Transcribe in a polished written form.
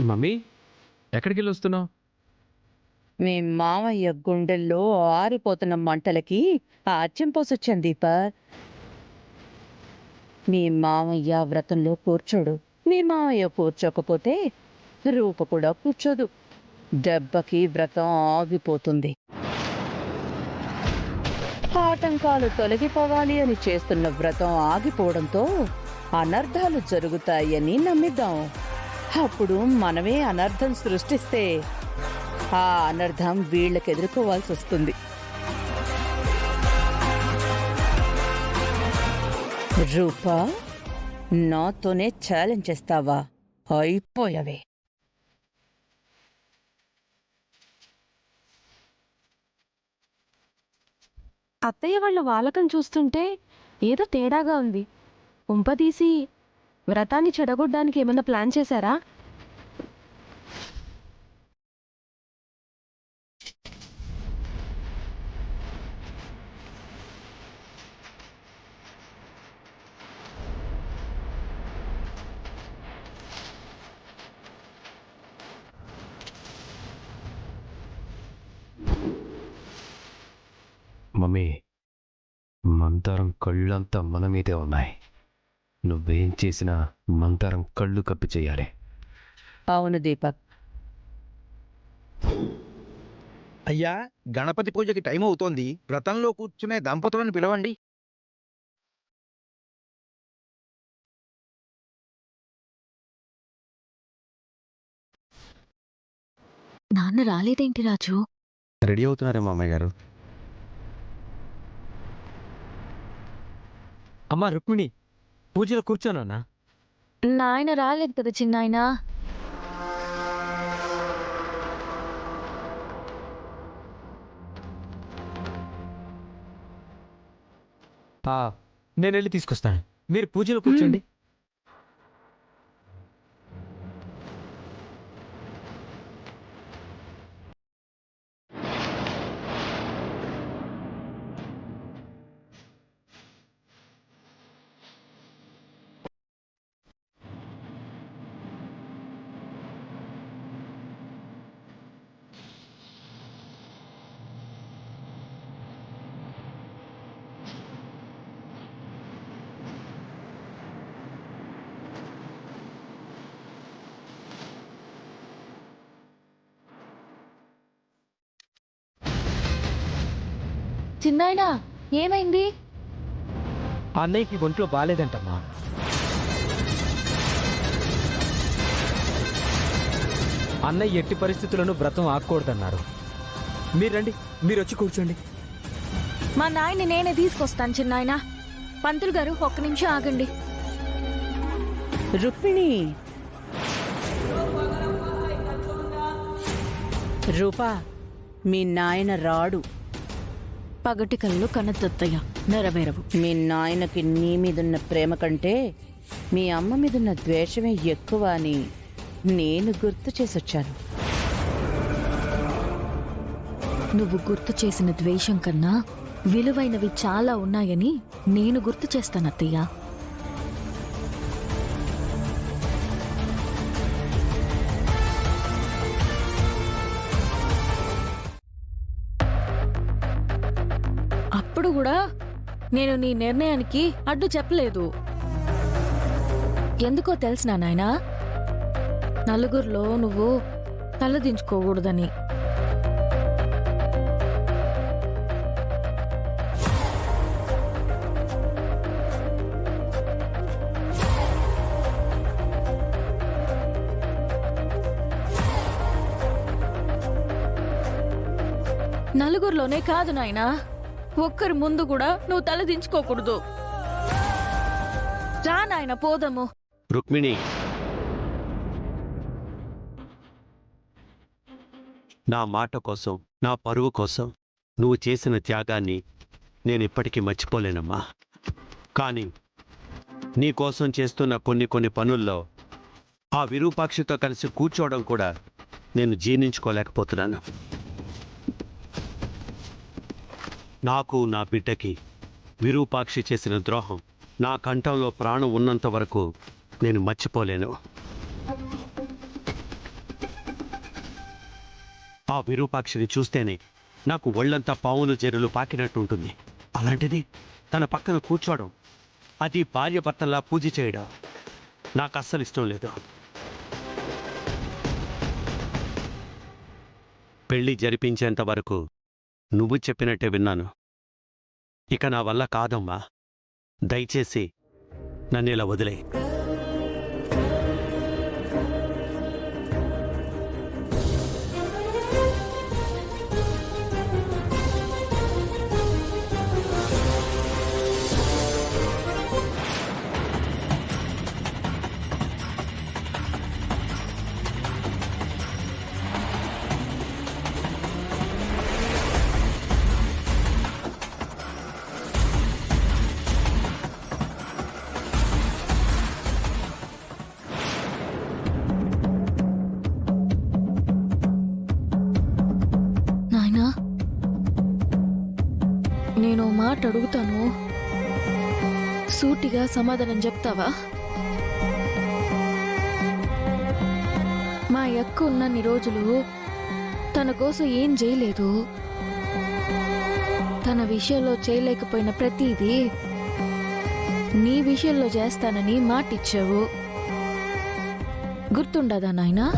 Mummy, ఎక్కడికి వెళ్ళి వస్తున్నావు? మీ మామయ్య గుండెల్లో ఆరిపోతున్న మంటలకి ఆజ్యం పోసొచ్చాను దీపక్. మీ మామయ్య వ్రతంలో కూర్చోడు. మీ మామయ్య కూర్చోకపోతే రూప కూడా కూర్చోదు. దెబ్బకి వ్రతం ఆగిపోతుంది. ఆటంకాలు తొలగిపోవాలి అని చేస్తున్న వ్రతం ఆగిపోవడంతో అనర్థాలు జరుగుతాయని నమ్మిద్దాం. అప్పుడు మనమే అనర్థం సృష్టిస్తే ఆ అనర్థం వీళ్ళకి ఎదుర్కోవాల్సి వస్తుంది. రూపా, నాతోనే ఛాలెంజ్ చేస్తావా? అయిపోయావే. అత్తయ్య వాళ్ళ వాలకం చూస్తుంటే ఏదో తేడాగా ఉంది. ఉంపదీసి వ్రతాన్ని చెడగొట్టడానికి ఏమన్నా ప్లాన్ చేశారా? మమ్మీ, మంతారం కళ్ళంతా మన మీదే ఉన్నాయి. నువ్వేం చేసినా మంతారం కళ్ళు కప్పి చేయాలి. అవును దీపక్. అయ్యా, గణపతి పూజకి టైం అవుతోంది. వ్రతంలో కూర్చునే దంపతులను పిలవండి. నాన్న రాలేదేంటి రాజు? రెడీ అవుతున్నారే మామయ్య గారు. అమ్మా రుక్మిణి, పూజలో కూర్చోనన్నా. నాయన రాలేదు కదా చిన్నాయన. నేను వెళ్ళి తీసుకొస్తాను. మీరు పూజలో కూర్చోండి. చిన్నాయన ఏమైంది? అన్నయ్యకి ఒంట్లో బాగాలేదంటమ్మా. అన్నయ్య ఎట్టి పరిస్థితులను వ్రతం ఆకూడదన్నారు. మీరు రండి, మీరు వచ్చి కూర్చోండి. మా నాయన్ని నేనే తీసుకొస్తాను చిన్నాయన. పంతులు గారు ఒక్క నిమిషం ఆగండి. రుక్మిణి, రూపా, మీ నాయన రాడు. పగటి కళ్ళు కనతత్తయ్య నెరవేరవు. మీ నాయనకి నీ మీదున్న ప్రేమ కంటే మీ అమ్మ మీదున్న ద్వేషమే ఎక్కువ అని నేను గుర్తు చేసొచ్చాను. నువ్వు గుర్తు చేసిన ద్వేషం కన్నా విలువైనవి చాలా ఉన్నాయని నేను గుర్తు చేస్తాను అత్తయ్య. అప్పుడు కూడా నేను నీ నిర్ణయానికి అడ్డు చెప్పలేదు. ఎందుకో తెలిసినా నాయనా, నలుగురిలో నువ్వు తలదించుకోకూడదని. నలుగురిలోనే కాదు నాయనా, ఒక్కరి ముందు కూడా నువ్వు తలదించుకోకూడదు. రా నాయన పోదాము. రుక్మిణి, నా మాట కోసం, నా పరువు కోసం నువ్వు చేసిన త్యాగాన్ని నేను ఇప్పటికీ మర్చిపోలేనమ్మా. కానీ నీ కోసం చేస్తున్న కొన్ని పనుల్లో ఆ విరూపాక్షితో కలిసి కూర్చోవడం కూడా నేను జీర్ణించుకోలేకపోతున్నాను. నాకు, నా బిడ్డకి విరూపాక్షి చేసిన ద్రోహం నా కంఠంలో ప్రాణం ఉన్నంత వరకు నేను మర్చిపోలేను. ఆ విరూపాక్షిని చూస్తేనే నాకు ఒళ్ళంతా పావులు జెరులు పాకినట్టుంటుంది. అలాంటిది తన పక్కన కూర్చోవడం, అది భార్య భర్తల్లా పూజ చేయడం నాకు అస్సలు ఇష్టం లేదు. పెళ్లి జరిపించేంత వరకు నువ్వు చెప్పినట్టే విన్నాను. ఇక నా వల్ల కాదమ్మా. దయచేసి నన్ను ఇలా వదిలే. నాయనా, నేను మాట అడుగుతాను, సూటిగా సమాధానం చెప్తావా? మా అక్క ఉన్నన్ని రోజులు తన కోసం ఏం చేయలేదు. తన విషయంలో చేయలేకపోయిన ప్రతిదీ నీ విషయంలో చేస్తానని మాటిచ్చావు. గుర్తుండదా నాయనా?